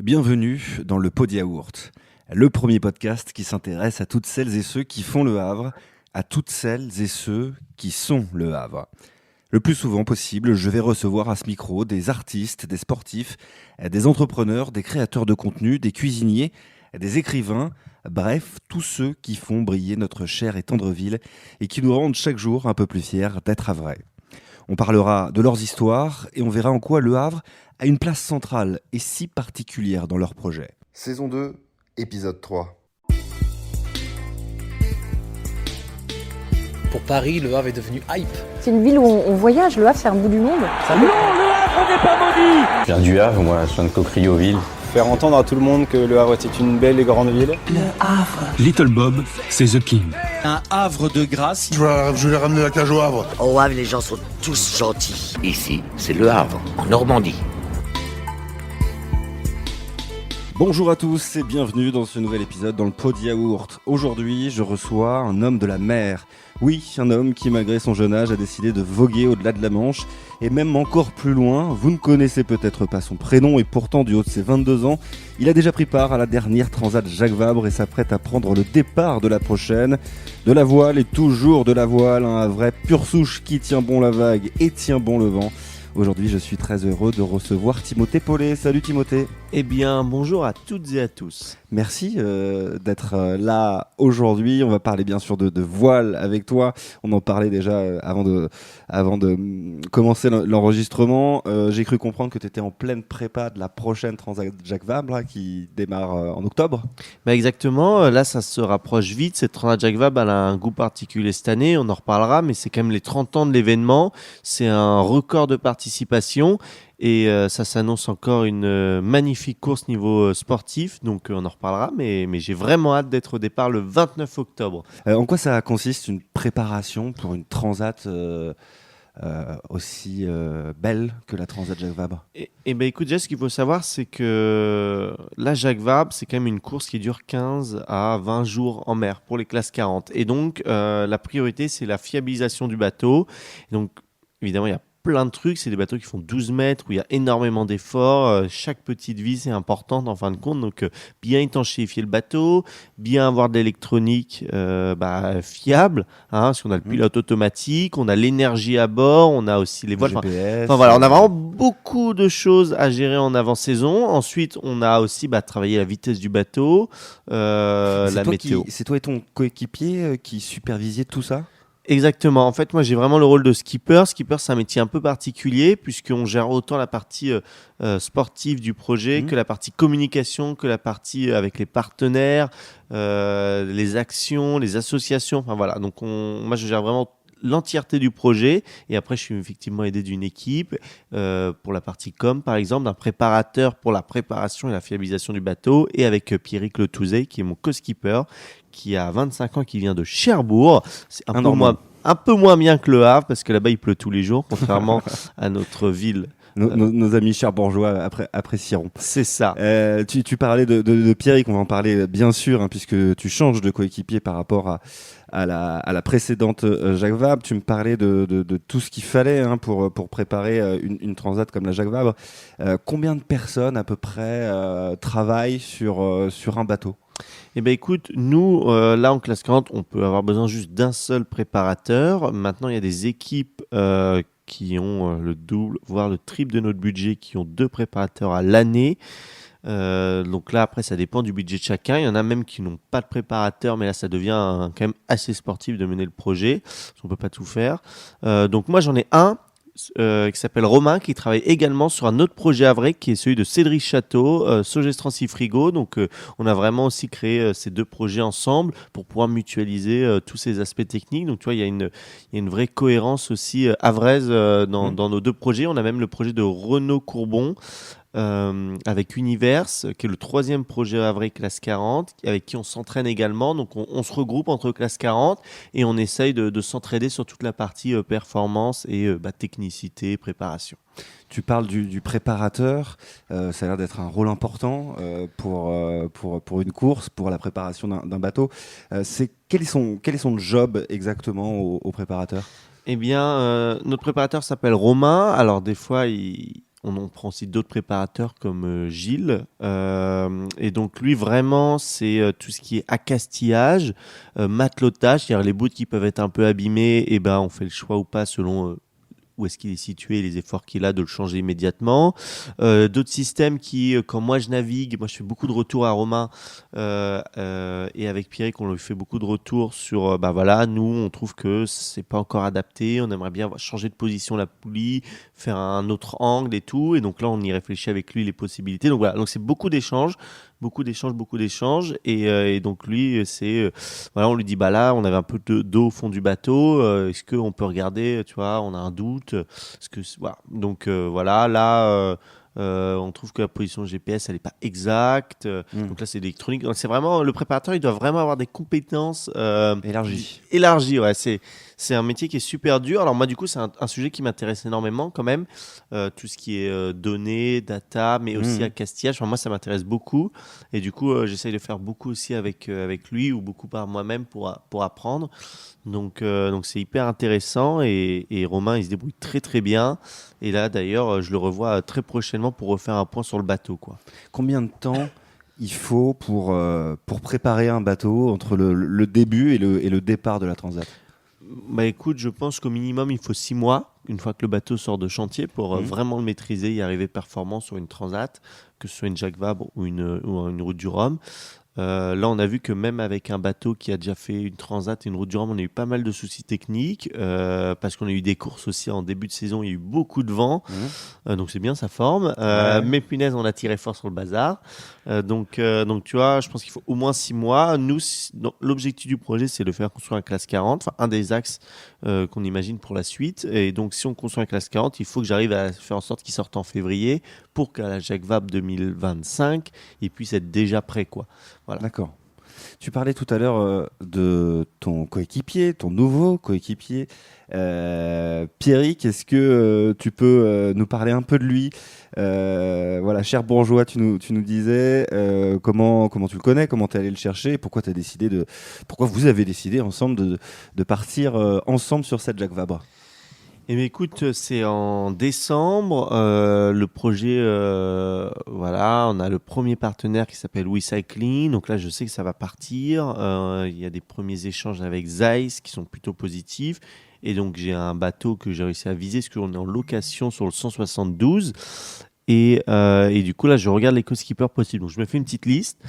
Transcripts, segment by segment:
Bienvenue dans le Pod Yaourt, le premier podcast qui s'intéresse à toutes celles et ceux qui font le Havre, à toutes celles et ceux qui sont le Havre. Le plus souvent possible, je vais recevoir à ce micro des artistes, des sportifs, des entrepreneurs, des créateurs de contenu, des cuisiniers, des écrivains, bref, tous ceux qui font briller notre chère et tendre ville et qui nous rendent chaque jour un peu plus fiers d'être havrais. On parlera de leurs histoires et on verra en quoi Le Havre a une place centrale et si particulière dans leur projet. Saison 2, épisode 3. Pour Paris, Le Havre est devenu hype. C'est une ville où on voyage, Le Havre c'est un bout du monde. Non, Le Havre n'est pas maudit. Je viens du Havre, moi, je viens de Cocrioville. Faire entendre à tout le monde que Le Havre était une belle et grande ville. Le Havre. Little Bob, c'est The King. Un havre de grâce. Je vais ramener la cage au Havre. Au Havre, les gens sont tous gentils. Ici, c'est Le Havre, en Normandie. Bonjour à tous et bienvenue dans ce nouvel épisode dans le Pod Yaourt. Aujourd'hui, je reçois un homme de la mer. Oui, un homme qui, malgré son jeune âge, a décidé de voguer au-delà de la Manche et même encore plus loin. Vous ne connaissez peut-être pas son prénom et pourtant, du haut de ses 22 ans, il a déjà pris part à la dernière Transat Jacques Vabre et s'apprête à prendre le départ de la prochaine. De la voile et toujours de la voile, un vrai pur souche qui tient bon la vague et tient bon le vent. Aujourd'hui, je suis très heureux de recevoir Timothée Paulet. Salut Timothée. Eh bien, bonjour à toutes et à tous. Merci d'être là aujourd'hui. On va parler bien sûr de voile avec toi. On en parlait déjà avant de commencer l'enregistrement. J'ai cru comprendre que tu étais en pleine prépa de la prochaine Transat Jacques Vabre là, qui démarre en octobre. Bah exactement, là ça se rapproche vite. Cette Transat Jacques Vabre, elle a un goût particulier cette année, on en reparlera, mais c'est quand même les 30 ans de l'événement. C'est un record de participation. Et ça s'annonce encore une magnifique course niveau sportif, donc on en reparlera, mais j'ai vraiment hâte d'être au départ le 29 octobre. En quoi ça consiste une préparation pour une transat aussi belle que la Transat Jacques Vabre? Et ben écoute, Jess, ce qu'il faut savoir, c'est que la Jacques Vabre, c'est quand même une course qui dure 15 à 20 jours en mer pour les classes 40. Et donc, la priorité, c'est la fiabilisation du bateau. Et donc, évidemment, il y a plein de trucs, c'est des bateaux qui font 12 mètres où il y a énormément d'efforts, chaque petite vis est importante en fin de compte, donc bien étanchéifier le bateau, bien avoir de l'électronique fiable, parce qu'on a le pilote automatique, on a l'énergie à bord, on a aussi les voiles, GPS, on a vraiment beaucoup de choses à gérer en avant-saison. Ensuite on a aussi travailler la vitesse du bateau, la météo. C'est toi et ton coéquipier qui supervisiez tout ça? Exactement. En fait, moi, j'ai vraiment le rôle de skipper. Skipper, c'est un métier un peu particulier puisqu'on gère autant la partie sportive du projet que la partie communication, que la partie avec les partenaires, les actions, les associations. Enfin voilà. Donc, moi, je gère vraiment l'entièreté du projet et après je suis effectivement aidé d'une équipe pour la partie com par exemple, d'un préparateur pour la préparation et la fiabilisation du bateau et avec Pierrick Le Touzet qui est mon co-skipper qui a 25 ans, qui vient de Cherbourg. C'est un peu moins bien que Le Havre parce que là-bas il pleut tous les jours contrairement à notre ville. Nos amis cherbourgeois apprécieront. C'est ça. Tu parlais de Pierrick, on va en parler bien sûr, puisque tu changes de coéquipier par rapport à la précédente Jacques Vabre. Tu me parlais de tout ce qu'il fallait pour préparer une transat comme la Jacques Vabre. Combien de personnes à peu près travaillent sur un bateau? Eh bien écoute, nous, là en classe 40, on peut avoir besoin juste d'un seul préparateur. Maintenant, il y a des équipes qui ont le double, voire le triple de notre budget, qui ont 2 préparateurs à l'année. Donc là, après, ça dépend du budget de chacun. Il y en a même qui n'ont pas de préparateur, mais là, ça devient quand même assez sportif de mener le projet. On ne peut pas tout faire. Donc moi, j'en ai un qui s'appelle Romain, qui travaille également sur un autre projet havrais qui est celui de Cédric Château, Sogestrancy Frigo. Donc on a vraiment aussi créé ces 2 projets ensemble pour pouvoir mutualiser tous ces aspects techniques. Donc tu vois, il y a une vraie cohérence aussi havraise dans nos 2 projets. On a même le projet de Renaud Courbon avec Universe, qui est le 3e projet havrais classe 40, avec qui on s'entraîne également. Donc on se regroupe entre classe 40 et on essaye de s'entraider sur toute la partie performance et technicité, préparation. Tu parles du préparateur, ça a l'air d'être un rôle important pour une course, pour la préparation d'un bateau. Quel est son job exactement au préparateur? Eh bien, notre préparateur s'appelle Romain. Alors des fois, on prend aussi d'autres préparateurs comme Gilles. Et donc lui, vraiment, c'est tout ce qui est accastillage, matelotage, c'est-à-dire les bouts qui peuvent être un peu abîmés, et ben on fait le choix ou pas selon où est-ce qu'il est situé, les efforts qu'il a de le changer immédiatement. D'autres systèmes qui, quand moi je navigue, moi je fais beaucoup de retours à Romain et avec Pierrick, on lui fait beaucoup de retours sur, voilà, nous on trouve que c'est pas encore adapté, on aimerait bien changer de position la poulie, faire un autre angle et tout, et donc là on y réfléchit avec lui les possibilités. Donc voilà, donc c'est beaucoup d'échanges. Et donc lui, voilà, on lui dit, là, on avait un peu d'eau au fond du bateau, est-ce qu'on peut regarder, tu vois, on a un doute, voilà. Donc voilà, là, on trouve que la position GPS, elle n'est pas exacte, donc là, c'est l'électronique. Donc c'est vraiment, le préparateur, il doit vraiment avoir des compétences élargies, ouais, c'est un métier qui est super dur. Alors moi, du coup, c'est un sujet qui m'intéresse énormément quand même. Tout ce qui est données, data, mais aussi accastillage. Enfin, moi, ça m'intéresse beaucoup. Et du coup, j'essaye de faire beaucoup aussi avec lui ou beaucoup par moi-même pour apprendre. Donc c'est hyper intéressant. Et Romain, il se débrouille très, très bien. Et là, d'ailleurs, je le revois très prochainement pour refaire un point sur le bateau, quoi. Combien de temps il faut pour préparer un bateau entre le début et le départ de la Transat? Écoute, je pense qu'au minimum, il faut 6 mois, une fois que le bateau sort de chantier, pour vraiment le maîtriser, y arriver performant sur une Transat, que ce soit une Jacques Vabre ou une route du Rhum. Là, on a vu que même avec un bateau qui a déjà fait une Transat et une route du Rhum, on a eu pas mal de soucis techniques parce qu'on a eu des courses aussi en début de saison, il y a eu beaucoup de vent, donc c'est bien, ça forme. Mais punaise, on a tiré fort sur le bazar. Donc tu vois, je pense qu'il faut au moins 6 mois. Nous, l'objectif du projet, c'est de faire construire un classe 40, un des axes qu'on imagine pour la suite. Et donc, si on construit un classe 40, il faut que j'arrive à faire en sorte qu'il sorte en février pour qu'à la Jacques Vabre 2025, il puisse être déjà prêt, quoi. Voilà. D'accord. Tu parlais tout à l'heure de ton coéquipier, ton nouveau coéquipier, Pierrick. Est-ce que tu peux nous parler un peu de lui? Voilà, cher bourgeois, tu nous disais comment tu le connais, comment tu es allé le chercher, et pourquoi vous avez décidé ensemble de partir ensemble sur cette Jacques Vabre. Eh bien, écoute, c'est en décembre. Le projet, voilà, on a le premier partenaire qui s'appelle WeCycling. Donc là, je sais que ça va partir. Il y a des premiers échanges avec Zeiss qui sont plutôt positifs. Et donc, j'ai un bateau que j'ai réussi à viser parce qu'on est en location sur le 172. Et du coup, là, je regarde les co-skippers possibles. Donc, je me fais une petite liste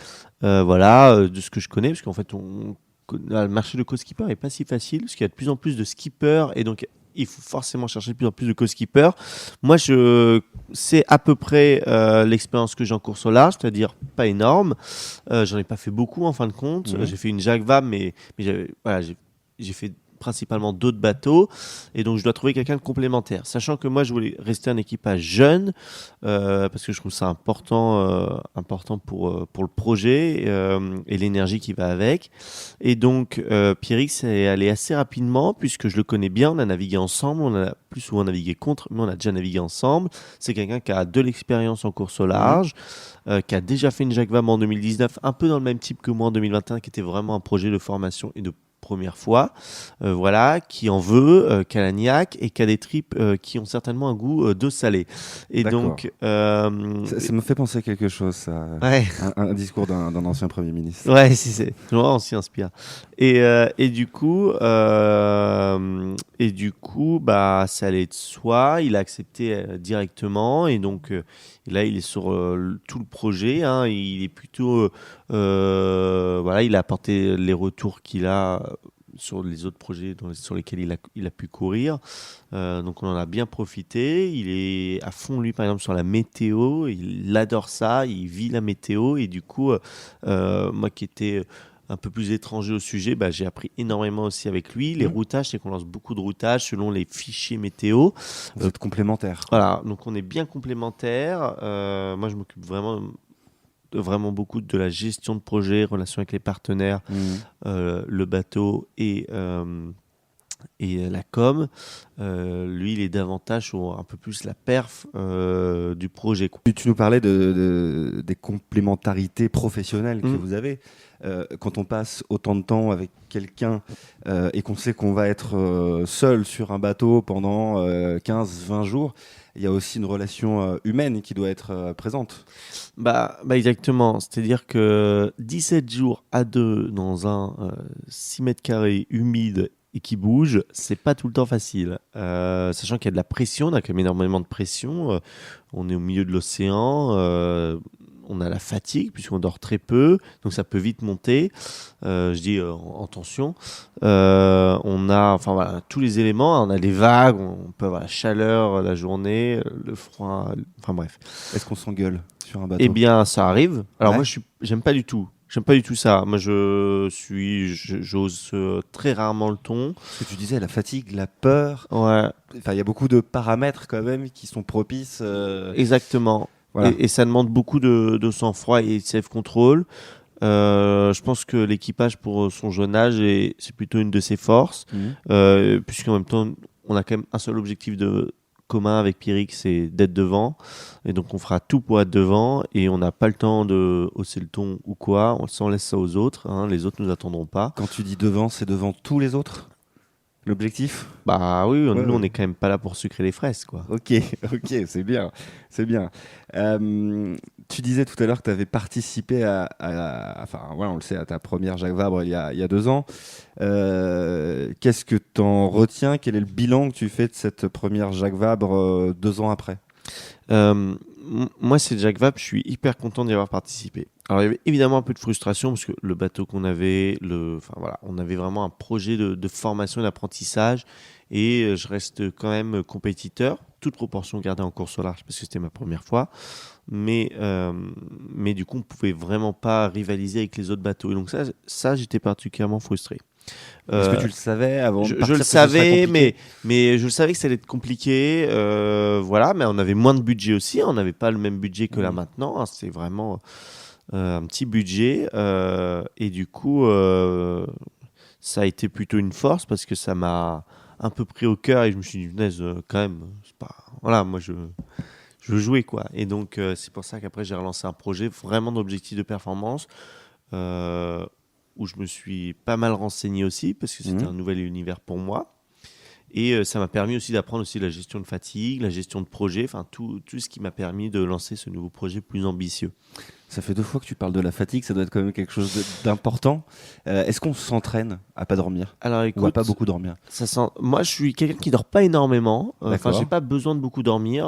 de ce que je connais. Parce qu'en fait, le marché de co-skippers n'est pas si facile parce qu'il y a de plus en plus de skippers. Et donc, il faut forcément chercher de plus en plus de co-skippers. Moi, je sais à peu près l'expérience que j'ai en course au large, c'est-à-dire pas énorme. J'en ai pas fait beaucoup en fin de compte. J'ai fait une Jacques Vabre, mais j'ai fait principalement d'autres bateaux, et donc je dois trouver quelqu'un de complémentaire, sachant que moi je voulais rester un équipage jeune parce que je trouve ça important pour le projet et l'énergie qui va avec. Et donc Pierrick s'est allé assez rapidement puisque je le connais bien, on a navigué ensemble, on a plus souvent navigué contre, mais on a déjà navigué ensemble. C'est quelqu'un qui a de l'expérience en course au large, qui a déjà fait une Jacques Vabre en 2019, un peu dans le même type que moi en 2021, qui était vraiment un projet de formation et de première fois, qui en veut, qui a la niaque et qui a des tripes qui ont certainement un goût d'eau salée. Et D'accord. donc... Ça me fait penser à quelque chose, ça. Ouais. Un discours d'un ancien Premier ministre. Ouais, c'est on s'y inspire. Et du coup, ça allait de soi. Il a accepté directement, et donc là, il est sur tout le projet. Il est plutôt, il a apporté les retours qu'il a sur les autres projets sur lesquels il a pu courir. Donc on en a bien profité. Il est à fond, lui, par exemple, sur la météo. Il adore ça. Il vit la météo. Et du coup, moi qui étais un peu plus étranger au sujet, j'ai appris énormément aussi avec lui. Les routages, c'est qu'on lance beaucoup de routages selon les fichiers météo. Vous êtes complémentaires. Voilà, donc on est bien complémentaires. Moi, je m'occupe vraiment beaucoup de la gestion de projet, relation avec les partenaires, le bateau et la com. Lui, il est davantage sur un peu plus la perf du projet. Tu nous parlais des complémentarités professionnelles que vous avez. Quand on passe autant de temps avec quelqu'un et qu'on sait qu'on va être seul sur un bateau pendant 15-20 jours, il y a aussi une relation humaine qui doit être présente. Bah exactement. C'est-à-dire que 17 jours à deux dans un 6 mètres carrés humide et qui bouge, c'est pas tout le temps facile. Sachant qu'il y a de la pression, on a quand même énormément de pression. On est au milieu de l'océan. On a la fatigue puisqu'on dort très peu, donc ça peut vite monter. Je dis en tension. On a tous les éléments. On a les vagues, on peut avoir la chaleur la journée, le froid. Enfin bref. Est-ce qu'on s'engueule sur un bateau ? Eh bien, ça arrive. Alors Ouais. moi, j'aime pas du tout. J'aime pas du tout ça. Moi, j'ose très rarement le ton. Ce que tu disais, la fatigue, la peur. Ouais, Enfin, il y a beaucoup de paramètres quand même qui sont propices. exactement. Voilà. Et ça demande beaucoup de sang-froid et de self-control. Je pense que l'équipage, pour son jeune âge, c'est plutôt une de ses forces. Puisqu'en même temps, on a quand même un seul objectif commun avec Pierrick, c'est d'être devant. Et donc, on fera tout pour être devant. Et on n'a pas le temps de hausser le ton ou quoi. On laisse ça aux autres. Les autres nous attendront pas. Quand tu dis devant, c'est devant tous les autres ? L'objectif ? Bah oui, Ouais, nous, ouais. on n'est quand même pas là pour sucrer les fraises, quoi. Ok, c'est bien, c'est bien. Tu disais tout à l'heure que tu avais participé on le sait, à ta première Jacques Vabre il y a 2 ans. Qu'est-ce que tu en retiens ? Quel est le bilan que tu fais de cette première Jacques Vabre 2 ans après ? Moi, c'est Jacques Vabre, je suis hyper content d'y avoir participé. Alors, il y avait évidemment un peu de frustration parce que le bateau qu'on avait, on avait vraiment un projet de formation et d'apprentissage et je reste quand même compétiteur, toute proportion gardée en course au large parce que c'était ma première fois. Mais du coup, on ne pouvait vraiment pas rivaliser avec les autres bateaux. Et donc ça j'étais particulièrement frustré. Est-ce que tu le savais avant de Je partir le que ce serait savais, compliqué ? mais je le savais que ça allait être compliqué. Mais on avait moins de budget aussi. On n'avait pas le même budget que là maintenant. C'est vraiment un petit budget. Et du coup, ça a été plutôt une force parce que ça m'a un peu pris au cœur et je me suis dit, punaise, quand même, c'est pas... Voilà, moi, je veux jouer, quoi. Et donc, c'est pour ça qu'après, j'ai relancé un projet vraiment d'objectif de performance où je me suis pas mal renseigné aussi parce que c'était un nouvel univers pour moi. Et ça m'a permis aussi d'apprendre aussi la gestion de fatigue, la gestion de projet, enfin tout ce qui m'a permis de lancer ce nouveau projet plus ambitieux. Ça fait 2 fois que tu parles de la fatigue, ça doit être quand même quelque chose d'important. Est-ce qu'on s'entraîne à pas dormir ? Alors écoute, Ou à pas beaucoup dormir ? moi je suis quelqu'un qui dort pas énormément, D'accord. j'ai pas besoin de beaucoup dormir,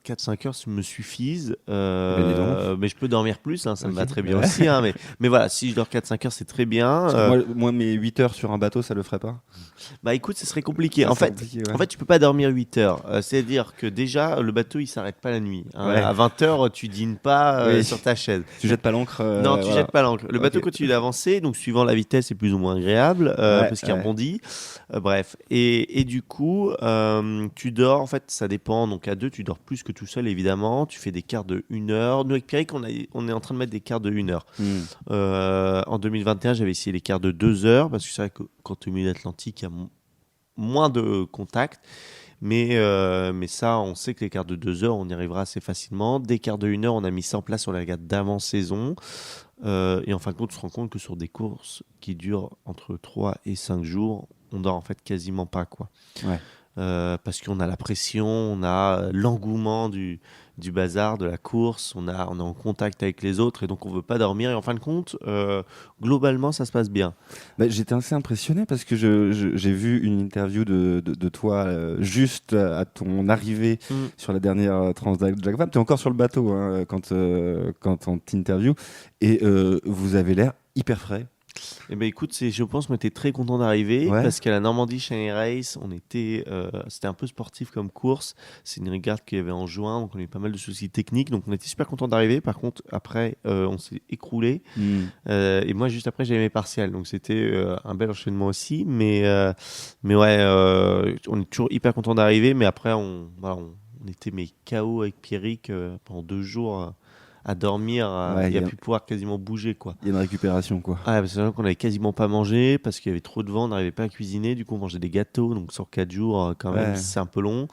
4-5 heures me suffisent, mais je peux dormir plus, ça me va très bien aussi, mais voilà, si je dors 4-5 heures c'est très bien. Moi, mes 8 heures sur un bateau, ça le ferait pas ? Bah écoute, ce serait compliqué. Ça En serait fait, compliqué, ouais. en fait, tu peux pas dormir 8 heures. C'est-à-dire que déjà, le bateau, il s'arrête pas la nuit. Ouais. À 20 heures, tu dînes pas Oui. sur ta chaise. Tu jettes pas l'encre Non, tu voilà. jettes pas l'encre. Le bateau Ok. continue d'avancer, donc suivant la vitesse, c'est plus ou moins agréable parce qu'il rebondit. Bref. Et du coup, tu dors. En fait, ça dépend. Donc à 2, tu dors plus que tout seul, évidemment. Tu fais des quarts de 1 heure. Nous, avec Pierrick, on est en train de mettre des quarts de 1 heure. En 2021, j'avais essayé les quarts de 2 heures parce que c'est vrai que quand tu es au milieu de l'Atlantique, il y a moins de contact. Mais ça, on sait que les quarts de 2 heures, on y arrivera assez facilement. Des quarts de 1 heure, on a mis ça en place sur la regate d'avant-saison. Et en fin de compte, on se rend compte que sur des courses qui durent entre 3 et 5 jours, on dort en fait quasiment pas, quoi. Ouais. Parce qu'on a la pression, on a l'engouement du bazar, de la course, on est en contact avec les autres et donc on veut pas dormir. Et en fin de compte, globalement, ça se passe bien. J'étais assez impressionné parce que j'ai vu une interview de toi juste à ton arrivée sur la dernière Transat Jacques Vabre. Tu es encore sur le bateau quand on t'interview et vous avez l'air hyper frais. Eh ben écoute, je pense qu'on était très content d'arriver parce qu'à la Normandie Channel Race, c'était un peu sportif comme course. C'est une régate qu'il y avait en juin, donc on a eu pas mal de soucis techniques, donc on était super content d'arriver. Par contre, après, on s'est écroulé et moi juste après j'avais mes partiels, donc c'était un bel enchaînement aussi. Mais ouais, on est toujours hyper content d'arriver, mais après on était KO avec Pierrick pendant 2 jours. à dormir Ouais, et à plus pouvoir quasiment bouger, quoi. Il y a une récupération, quoi. Ouais, parce que qu'on avait quasiment pas mangé parce qu'il y avait trop de vent, on n'arrivait pas à cuisiner. Du coup, on mangeait des gâteaux. Donc, sur 4 jours, quand même, Ouais. c'est un peu long.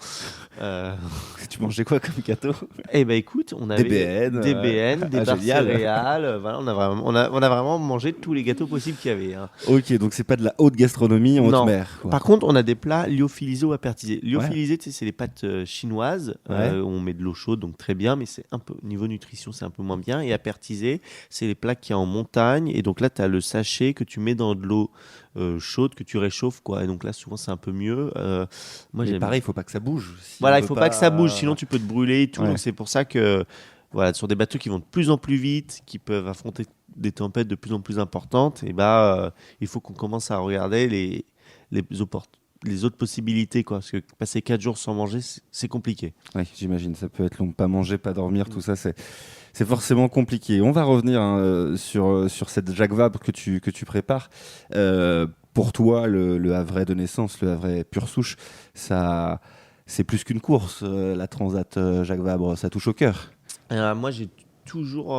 Tu mangeais quoi comme gâteau? Eh ben, écoute, on avait BN, des BN, des barres génial. céréales. Voilà, on a vraiment mangé tous les gâteaux possibles qu'il y avait. Hein. Ok, donc c'est pas de la haute gastronomie en Non. haute mer, quoi. Par contre, on a des plats lyophilisés ou apertisés. Lyophilisés, tu sais, c'est les pâtes chinoises. Ouais. On met de l'eau chaude, donc très bien, mais c'est un peu, niveau nutrition, c'est un peu moins bien. Et apertisés, c'est les plats qu'il y a en montagne. Et donc là, tu as le sachet que tu mets dans de l'eau chaude, que tu réchauffes, quoi. Et donc là, souvent, c'est un peu mieux. Moi, Mais j'aime. pareil, il faut pas que ça bouge. Si Voilà, on il veut faut pas que ça bouge, sinon tu peux te brûler et tout. Ouais. Donc c'est pour ça que, voilà, sur des bateaux qui vont de plus en plus vite, qui peuvent affronter des tempêtes de plus en plus importantes, et il faut qu'on commence à regarder les autres possibilités, quoi. Parce que passer 4 jours sans manger, c'est compliqué. Oui, j'imagine, ça peut être long. Pas manger, pas dormir, tout ça, c'est forcément compliqué. On va revenir sur cette Jacques Vabre que tu prépares. Pour toi, le Havrais de naissance, le Havrais pure souche, ça, c'est plus qu'une course. La Transat Jacques Vabre, ça touche au cœur. Moi, j'ai toujours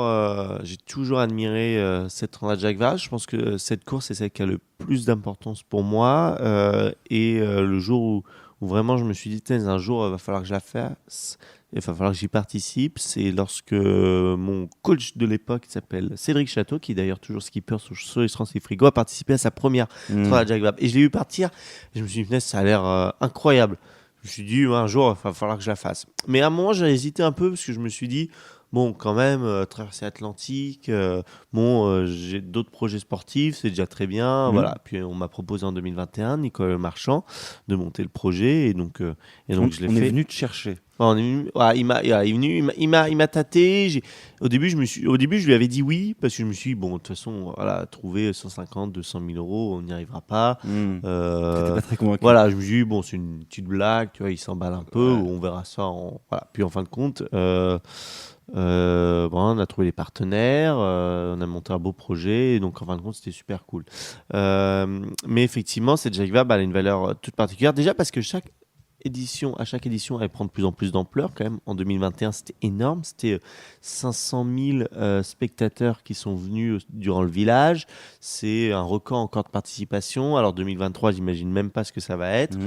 admiré cette Transat Jacques Vabre. Je pense que cette course est celle qui a le plus d'importance pour moi. Le jour où vraiment je me suis dit, un jour, il va falloir que je la fasse. Il va falloir que j'y participe. C'est lorsque mon coach de l'époque, qui s'appelle Cédric Château, qui est d'ailleurs toujours skipper sur les France et Frigo, a participé à sa première Transat Jacques Vabre. Et je l'ai vu partir. Et je me suis dit, ça a l'air incroyable. Je me suis dit, un jour, il va falloir que je la fasse. Mais à un moment, j'ai hésité un peu parce que je me suis dit, bon, quand même, traverser l'Atlantique, j'ai d'autres projets sportifs, c'est déjà très bien. Voilà. Puis on m'a proposé en 2021, Nicolas Marchand, de monter le projet. Et donc je l'ai fait. On est venu te chercher. Il m'a tâté. Au début, je lui avais dit oui, parce que je me suis dit, bon, de toute façon, voilà, trouver 150, 200 000 euros, on n'y arrivera pas. T'étais pas très convaincu. Voilà, je me suis dit, bon, c'est une petite blague, tu vois, il s'emballe un peu, Ouais. on verra ça. Voilà. Puis en fin de compte, on a trouvé les partenaires, on a monté un beau projet, et donc en fin de compte, c'était super cool. Mais effectivement, cette Jacques Vabre, elle a une valeur toute particulière, déjà parce que à chaque édition, elle prend de plus en plus d'ampleur quand même. En 2021, c'était énorme. C'était 500 000 spectateurs qui sont venus durant le village. C'est un record encore de participation. Alors 2023, j'imagine même pas ce que ça va être.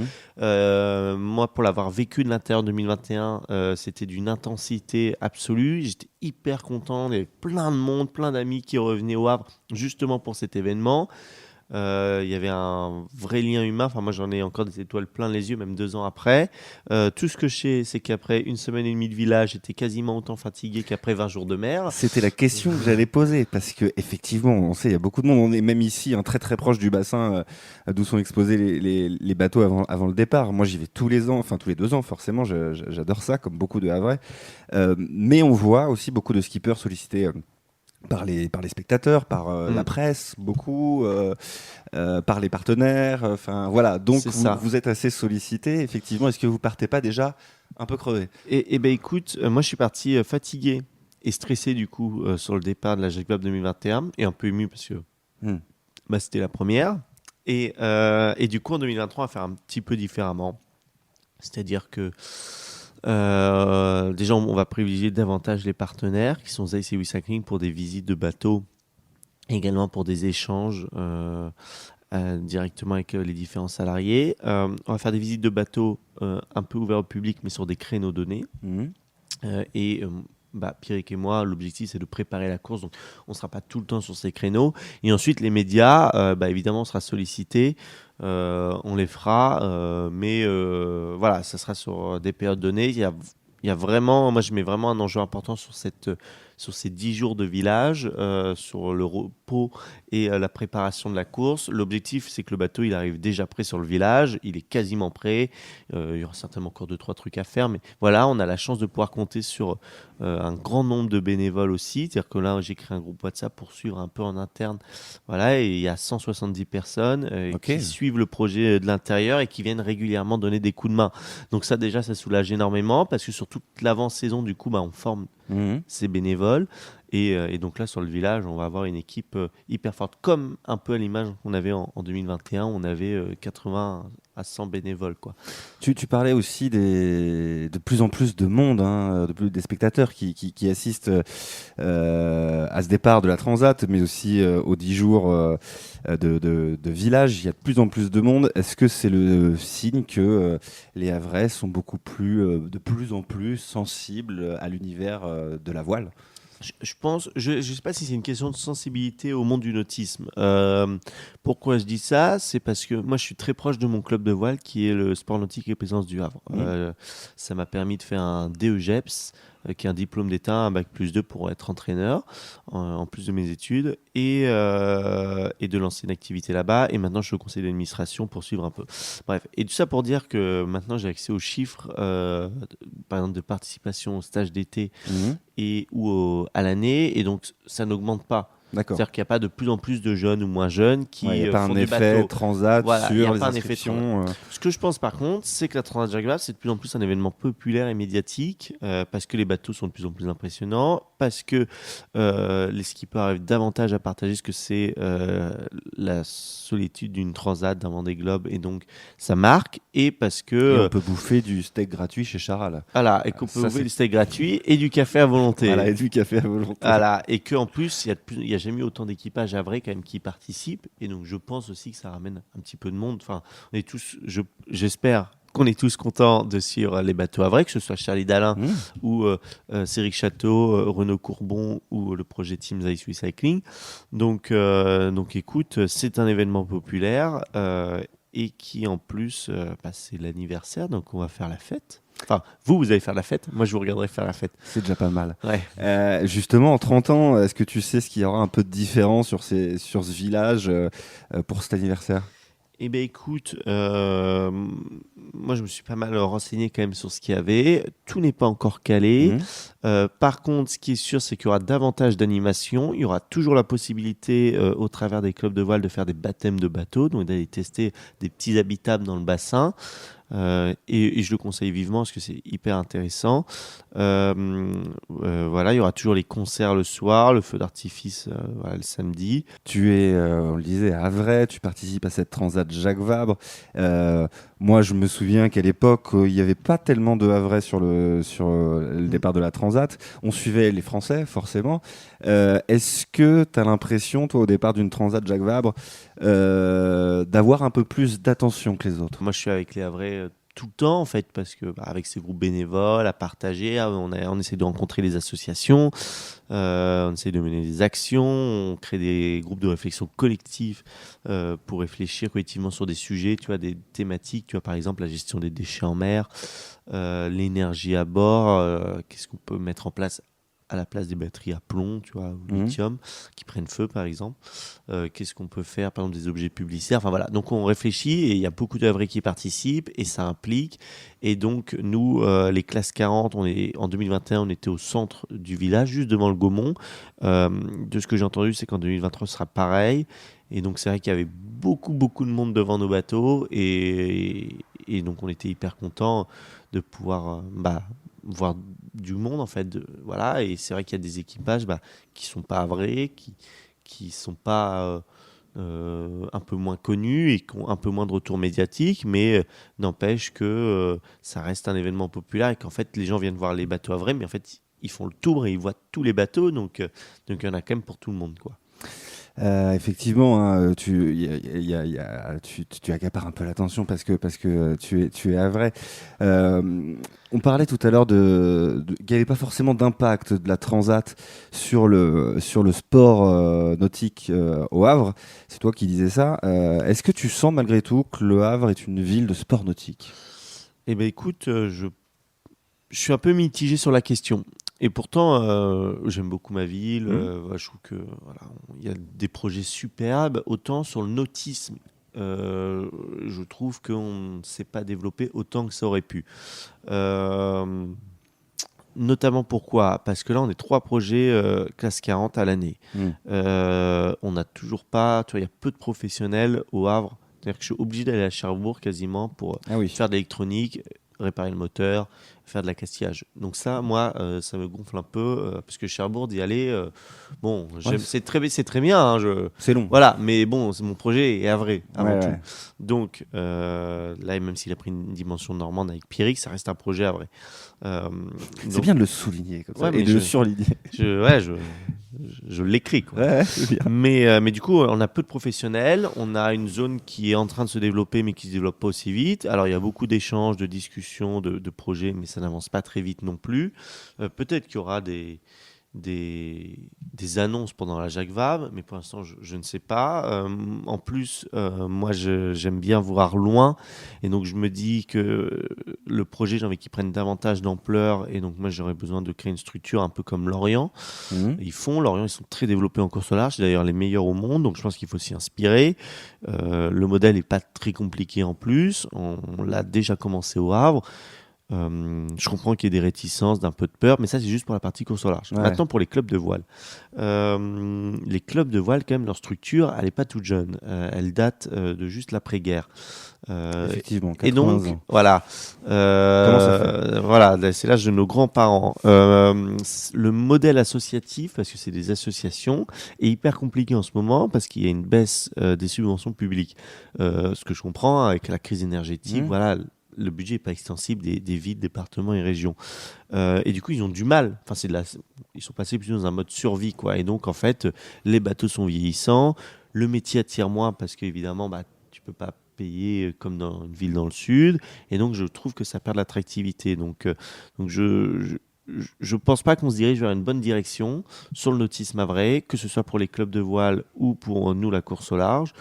Moi, pour l'avoir vécu de l'intérieur 2021, c'était d'une intensité absolue. J'étais hyper content. Il y avait plein de monde, plein d'amis qui revenaient au Havre justement pour cet événement. Il y avait un vrai lien humain. Enfin, moi, j'en ai encore des étoiles plein les yeux, même 2 ans après. Tout ce que je sais, c'est qu'après 1 semaine et demie de village, j'étais quasiment autant fatigué qu'après 20 jours de mer. C'était la question que j'allais poser, parce que effectivement, on sait, il y a beaucoup de monde. On est même ici, très très proche du bassin d'où sont exposés les bateaux avant le départ. Moi, j'y vais tous les ans, enfin tous les 2 ans, forcément. J'adore ça, comme beaucoup de Havrais. Mais on voit aussi beaucoup de skippers sollicités. Par les spectateurs, par la presse, beaucoup, par les partenaires, enfin voilà. Donc vous êtes assez sollicité. Effectivement, est-ce que vous partez pas déjà un peu crevé? Et ben écoute, moi je suis parti fatigué et stressé du coup sur le départ de la Jacques Vabre 2021 et un peu ému parce que c'était la première. Et du coup en 2023 on va faire un petit peu différemment. C'est-à-dire que déjà, on va privilégier davantage les partenaires qui sont Zeiss et Recycling pour des visites de bateaux, également pour des échanges directement avec les différents salariés. On va faire des visites de bateaux un peu ouverts au public, mais sur des créneaux donnés. Pierrick et moi, l'objectif c'est de préparer la course, donc on ne sera pas tout le temps sur ces créneaux. Et ensuite, les médias, évidemment, on sera sollicité. On les fera, mais voilà, ça sera sur des périodes données. Il y a vraiment, moi je mets vraiment un enjeu important sur ces 10 jours de village, sur le repos et la préparation de la course. L'objectif, c'est que le bateau, il arrive déjà prêt sur le village, il est quasiment prêt. Il y aura certainement encore 2-3 trucs à faire, mais voilà, on a la chance de pouvoir compter sur un grand nombre de bénévoles aussi. C'est-à-dire que là, j'ai créé un groupe WhatsApp pour suivre un peu en interne. Voilà, et il y a 170 personnes qui suivent le projet de l'intérieur et qui viennent régulièrement donner des coups de main. Donc ça, déjà, ça soulage énormément parce que sur toute l'avant-saison, du coup, on forme ces bénévoles. Et donc là, sur le village, on va avoir une équipe hyper forte, comme un peu à l'image qu'on avait en 2021. On avait 80 à 100 bénévoles, quoi. Tu parlais aussi de plus en plus de monde, des spectateurs qui assistent à ce départ de la Transat, mais aussi aux 10 jours de village. Il y a de plus en plus de monde. Est-ce que c'est le signe que les Havrais sont de plus en plus sensibles à l'univers de la voile ? Je pense, je sais pas si c'est une question de sensibilité au monde du nautisme. Pourquoi je dis ça ? C'est parce que moi, je suis très proche de mon club de voile qui est le Sport Nautique et Plaisance du Havre. Ça m'a permis de faire un DEGEPS, qui est un diplôme d'État, un bac+2 pour être entraîneur, en plus de mes études, et de lancer une activité là-bas. Et maintenant, je suis au conseil d'administration pour suivre un peu. Bref, et tout ça pour dire que maintenant, j'ai accès aux chiffres, par exemple, de participation au stage d'été ou à l'année, et donc ça n'augmente pas. D'accord. C'est-à-dire qu'il n'y a pas de plus en plus de jeunes ou moins jeunes qui il n'y a pas font un du effet bateau. transat Voilà, il y sur a les pas un effet inscriptions. Ce que je pense par contre, c'est que la Transat Jacques Vabre, c'est de plus en plus un événement populaire et médiatique, parce que les bateaux sont de plus en plus impressionnants, parce que les skippers arrivent davantage à partager ce que c'est la solitude d'une Transat, d'un Vendée Globe, et donc ça marque, et parce que... Et on peut bouffer du steak gratuit chez Charal. Voilà, et qu'on peut ouvrir du steak gratuit et du café à volonté. Voilà, et du café à volonté. Voilà, et qu'en plus, il y a jamais eu autant d'équipages à vrai quand même qui participent, et donc je pense aussi que ça ramène un petit peu de monde. Enfin, on est tous, j'espère qu'on est tous contents de suivre les bateaux à vrai, que ce soit Charlie Dalin ou Céric Chateau, Renaud Courbon ou le projet Teams Ice Recycling. Donc écoute, c'est un événement populaire et qui en plus, c'est l'anniversaire, donc on va faire la fête. Enfin, vous allez faire la fête, moi je vous regarderai faire la fête. C'est déjà pas mal. Ouais. Justement, en 30 ans, est-ce que tu sais ce qu'il y aura un peu de différent sur ce village pour cet anniversaire ? Eh bien écoute, moi je me suis pas mal renseigné quand même sur ce qu'il y avait. Tout n'est pas encore calé. Par contre, ce qui est sûr, c'est qu'il y aura davantage d'animations. Il y aura toujours la possibilité, au travers des clubs de voile, de faire des baptêmes de bateaux, donc d'aller tester des petits habitables dans le bassin. Et je le conseille vivement parce que c'est hyper intéressant. Voilà, il y aura toujours les concerts le soir, le feu d'artifice le samedi. Tu es, on le disait, à Havrais, tu participes à cette Transat Jacques Vabre. Moi, je me souviens qu'à l'époque, il n'y avait pas tellement de Havrais sur le départ de la Transat. On suivait les Français, forcément. Est-ce que tu as l'impression, toi, au départ d'une Transat Jacques Vabre, d'avoir un peu plus d'attention que les autres ? Moi, je suis avec les Havrais tout le temps, en fait, parce que avec ces groupes bénévoles, à partager, on essaie de rencontrer les associations, on essaie de mener des actions, on crée des groupes de réflexion collectifs pour réfléchir collectivement sur des sujets, tu vois, des thématiques, tu vois, par exemple, la gestion des déchets en mer, l'énergie à bord, qu'est-ce qu'on peut mettre en place à la place des batteries à plomb, tu vois, ou lithium, qui prennent feu, par exemple. Qu'est-ce qu'on peut faire, par exemple, des objets publicitaires. Enfin, voilà. Donc, on réfléchit et il y a beaucoup d'œuvres qui participent et ça implique. Et donc, nous, les classes 40, en 2021, on était au centre du village, juste devant le Gaumont. De ce que j'ai entendu, c'est qu'en 2023, ce sera pareil. Et donc, c'est vrai qu'il y avait beaucoup de monde devant nos bateaux. Et donc, on était hyper contents de pouvoir voir du monde, en fait. Voilà. Et c'est vrai qu'il y a des équipages qui sont pas vrais, qui sont pas un peu moins connus et qui ont un peu moins de retour médiatique, mais n'empêche que ça reste un événement populaire et qu'en fait, les gens viennent voir les bateaux à vrai, mais en fait, ils font le tour et ils voient tous les bateaux. Donc il y en a quand même pour tout le monde, quoi. Effectivement, hein, tu accapares un peu l'attention parce que tu es à vrai. On parlait tout à l'heure qu'il n'y avait pas forcément d'impact de la Transat sur le sport nautique au Havre. C'est toi qui disais ça. Est-ce que tu sens malgré tout que le Havre est une ville de sport nautique ? Eh bien écoute, je suis un peu mitigé sur la question. Et pourtant, j'aime beaucoup ma ville. Je trouve que il y a des projets superbes. Autant sur le nautisme, je trouve qu'on ne s'est pas développé autant que ça aurait pu. Notamment pourquoi ? Parce que là, on est 3 projets classe 40 à l'année. On n'a toujours pas... Tu vois, il y a peu de professionnels au Havre. C'est-à-dire que je suis obligé d'aller à Cherbourg quasiment pour faire de l'électronique, réparer le moteur, faire de l'accastillage. Donc ça, moi, ça me gonfle un peu parce que Cherbourg d'y aller, c'est très bien. Hein, C'est long. Voilà, mais bon, mon projet est Havrais avant tout. Ouais. Donc là, même s'il a pris une dimension normande avec Pierrick, ça reste un projet Havrais. C'est bien de le souligner comme ça, Ouais, et de le surligner. Je l'écris, quoi. Ouais, c'est bien. Mais du coup, on a peu de professionnels. On a une zone qui est en train de se développer, mais qui ne se développe pas aussi vite. Alors, il y a beaucoup d'échanges, de discussions, de projets, mais ça n'avance pas très vite non plus. Peut-être qu'il y aura des annonces pendant la Jacques Vabre, mais pour l'instant, je ne sais pas. En plus, moi, j'aime bien voir loin. Et donc, je me dis que le projet, j'ai envie qu'il prenne davantage d'ampleur. Et donc, moi, j'aurais besoin de créer une structure un peu comme Lorient. Lorient, ils sont très développés en course au large. C'est d'ailleurs les meilleurs au monde. Donc, je pense qu'il faut s'y inspirer. Le modèle n'est pas très compliqué en plus. On l'a déjà commencé au Havre. Je comprends qu'il y ait des réticences, d'un peu de peur, mais ça c'est juste pour la partie course au large. Ouais. Maintenant pour les clubs de voile. Les clubs de voile, quand même, leur structure, elle n'est pas toute jeune. Elle date de juste l'après-guerre. Effectivement, 80 Et donc, ans. voilà. Comment ça fait Voilà, c'est l'âge de nos grands-parents. Le modèle associatif, parce que c'est des associations, est hyper compliqué en ce moment parce qu'il y a une baisse des subventions publiques. Ce que je comprends avec la crise énergétique, voilà. Le budget n'est pas extensible des villes, départements et régions. Et du coup, ils ont du mal. Enfin, ils sont passés plutôt dans un mode survie, quoi. Et donc, en fait, les bateaux sont vieillissants. Le métier attire moins parce qu'évidemment, tu ne peux pas payer comme dans une ville dans le sud. Et donc, je trouve que ça perd de l'attractivité. Donc je ne pense pas qu'on se dirige vers une bonne direction sur le nautisme havrais, que ce soit pour les clubs de voile ou pour nous, la course au large.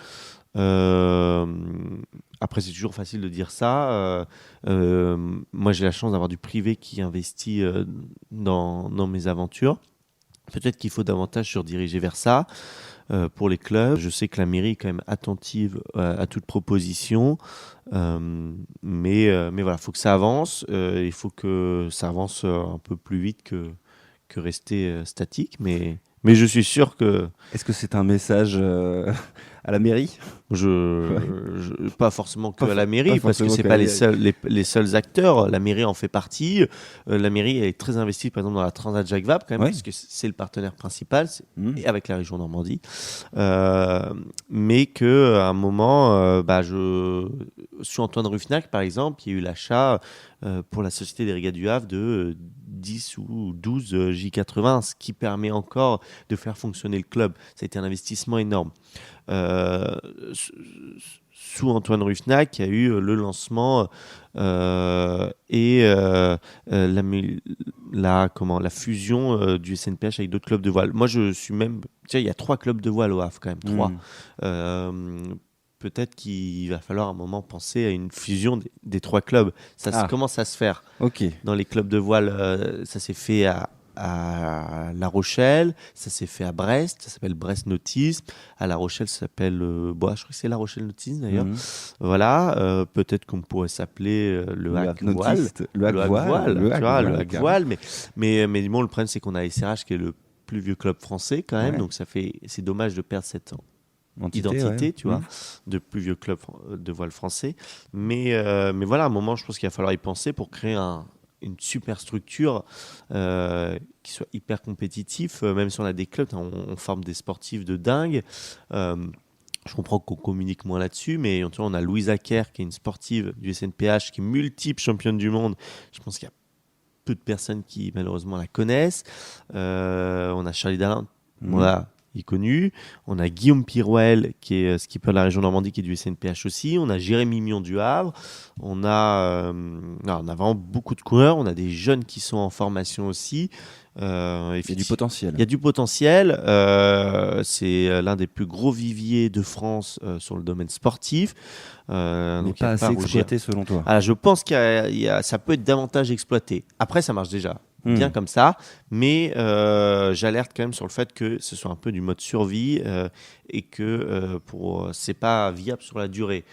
Après, c'est toujours facile de dire ça. Moi, j'ai la chance d'avoir du privé qui investit dans mes aventures. Peut-être qu'il faut davantage se rediriger vers ça pour les clubs. Je sais que la mairie est quand même attentive à toute proposition. Mais voilà, il faut que ça avance. Il faut que ça avance un peu plus vite que rester statique. Mais je suis sûr que... Est-ce que c'est un message à la mairie ? Pas forcément que à la mairie, parce que c'est pas les seuls acteurs. La mairie en fait partie. La mairie est très investie, par exemple, dans la Transat Jacques Vabre, quand même, parce que c'est le partenaire principal, et avec la région Normandie. Mais qu'à un moment, sur Antoine Ruffnac, par exemple, il y a eu l'achat pour la Société des Régates du Havre de 10 ou 12 J80, ce qui permet encore de faire fonctionner le club. Ça a été un investissement énorme. Sous Antoine Ruffnac, il y a eu le lancement et la fusion du SNPH avec d'autres clubs de voile. Moi, je suis même... il y a 3 clubs de voile au Havre, quand même, 3. Peut-être qu'il va falloir à un moment penser à une fusion des 3 clubs. Ça commence à se faire. Dans les clubs de voile, ça s'est fait à La Rochelle, ça s'est fait à Brest, ça s'appelle Brest Nautisme. À La Rochelle, ça s'appelle je crois que c'est La Rochelle Nautisme d'ailleurs. Voilà, peut-être qu'on pourrait s'appeler le Hack Voile. Le Hack Voile. Mais bon, le problème, c'est qu'on a SRH qui est le plus vieux club français quand même, donc c'est dommage de perdre cette identité, tu vois, de plus vieux club de voile français. Mais voilà, à un moment, je pense qu'il va falloir y penser pour créer une super structure qui soit hyper compétitif. Même si on a des clubs, on forme des sportifs de dingue. Je comprends qu'on communique moins là-dessus, mais on a Louise Acker, qui est une sportive du SNPH, qui est multiple championne du monde. Je pense qu'il y a peu de personnes qui, malheureusement, la connaissent. On a Charlie Dalin, voilà, il est connu. On a Guillaume Pirouel, qui est skipper de la région Normandie, qui est du SNPH aussi. On a Jérémy Mion du Havre. On a vraiment beaucoup de coureurs. On a des jeunes qui sont en formation aussi. Il y a du potentiel. Il y a du potentiel. C'est l'un des plus gros viviers de France sur le domaine sportif. Mais pas assez exploité selon toi. Alors, je pense que ça peut être davantage exploité. Après, ça marche déjà bien comme ça, mais j'alerte quand même sur le fait que ce soit un peu du mode survie et que c'est pas viable sur la durée.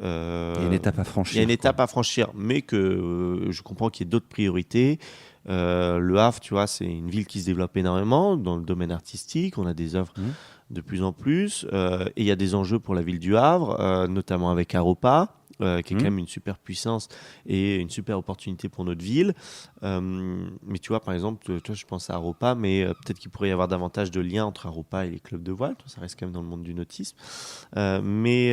Il y a une étape à franchir. Il y a une étape à franchir, mais que je comprends qu'il y ait d'autres priorités. Le Havre, tu vois, c'est une ville qui se développe énormément dans le domaine artistique. On a des œuvres de plus en plus. Et il y a des enjeux pour la ville du Havre, notamment avec Aropa. qui est quand même une super puissance et une super opportunité pour notre ville. Mais tu vois, par exemple, toi, je pense à Aropa, mais peut-être qu'il pourrait y avoir davantage de liens entre Aropa et les clubs de voile. Ça reste quand même dans le monde du nautisme. Mais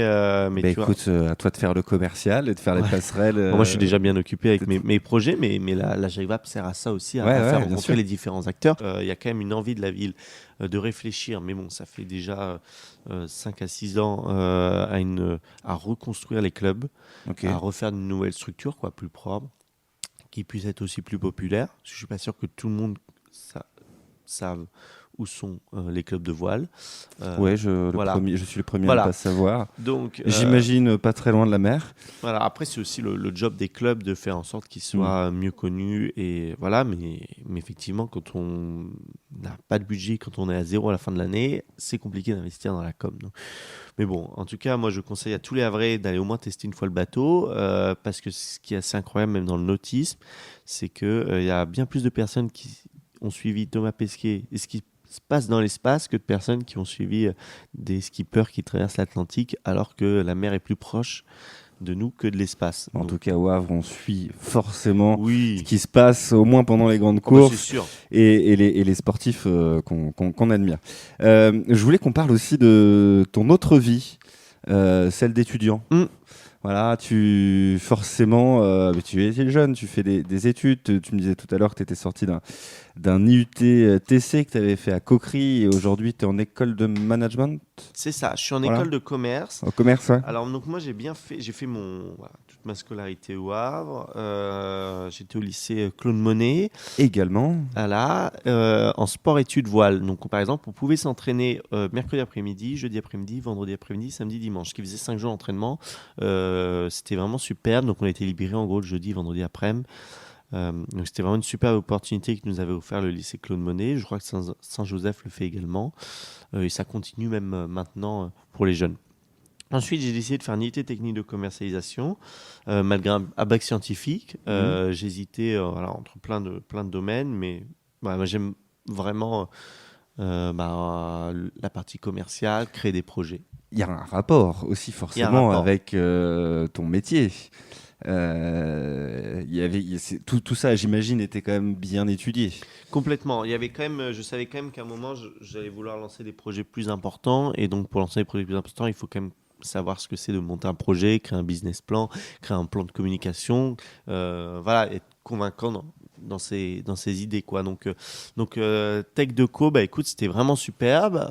tu écoute, à toi de faire le commercial et de faire les passerelles. Moi, je suis déjà bien occupé avec mes projets, mais la JVAP sert à ça aussi, à faire rencontrer les différents acteurs. Il y a quand même une envie de la ville de réfléchir, mais bon, ça fait déjà 5 à 6 ans à reconstruire les clubs, à refaire une nouvelle structure, plus propre, qui puisse être aussi plus populaire. Je ne suis pas sûr que tout le monde savent où sont les clubs de voile. Je suis le premier à ne pas savoir. Donc, j'imagine pas très loin de la mer. Voilà. Après, c'est aussi le job des clubs de faire en sorte qu'ils soient mieux connus. Et voilà, mais effectivement, quand on n'a pas de budget, quand on est à zéro à la fin de l'année, c'est compliqué d'investir dans la com. Donc. Mais bon, en tout cas, moi, je conseille à tous les Havrais d'aller au moins tester une fois le bateau, parce que ce qui est assez incroyable, même dans le nautisme, c'est qu'il y a bien plus de personnes qui ont suivi Thomas Pesquet et ce qui se passe dans l'espace que de personnes qui ont suivi des skippers qui traversent l'Atlantique, alors que la mer est plus proche de nous que de l'espace. En tout cas, au Havre, on suit forcément ce qui se passe, au moins pendant les grandes courses, c'est sûr. Et les sportifs qu'on admire. Je voulais qu'on parle aussi de ton autre vie, celle d'étudiant. Voilà, tu es jeune, tu fais des études. Tu me disais tout à l'heure que tu étais sorti d'un IUT TC que tu avais fait à Coquery, et aujourd'hui tu es en école de management. C'est ça, je suis en école de commerce. En commerce, ouais. Alors donc moi j'ai fait toute ma scolarité au Havre. J'étais au lycée Claude Monet. Également. Voilà, en sport-études voile. Donc par exemple, on pouvait s'entraîner mercredi après-midi, jeudi après-midi, vendredi après-midi, samedi, dimanche, ce qui faisait 5 jours d'entraînement. C'était vraiment superbe. Donc on a été libérés en gros le jeudi, vendredi après-midi. Donc c'était vraiment une super opportunité que nous avait offert le lycée Claude Monet. Je crois que Saint-Joseph le fait également, et ça continue même maintenant pour les jeunes. Ensuite, j'ai décidé de faire une IUT technique de commercialisation, malgré un bac scientifique. J'hésitais entre plein de domaines, mais moi j'aime vraiment la partie commerciale, créer des projets. Il y a un rapport aussi forcément avec ton métier. Tout ça, j'imagine, était quand même bien étudié. Complètement. Je savais quand même qu'à un moment, j'allais vouloir lancer des projets plus importants. Et donc, pour lancer des projets plus importants, il faut quand même savoir ce que c'est de monter un projet, créer un business plan, créer un plan de communication. Être convaincant dans ses idées, quoi. Donc Tech Deco, écoute, c'était vraiment superbe.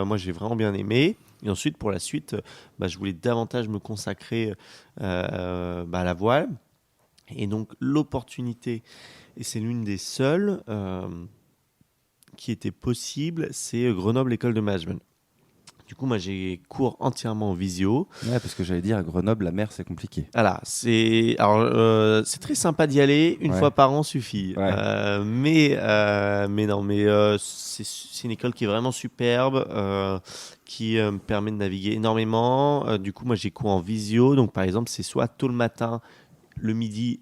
Moi, j'ai vraiment bien aimé. Et ensuite, pour la suite, je voulais davantage me consacrer à la voile. Et donc, l'opportunité, et c'est l'une des seules qui était possible, c'est Grenoble École de Management. Du coup, moi, j'ai cours entièrement en visio. Ouais, parce que j'allais dire, à Grenoble, la mer, c'est compliqué. Voilà, c'est très sympa d'y aller, une fois par an suffit. Ouais. Mais c'est une école qui est vraiment superbe, qui me permet de naviguer énormément. Du coup, moi, j'ai cours en visio. Donc, par exemple, c'est soit tôt le matin, le midi,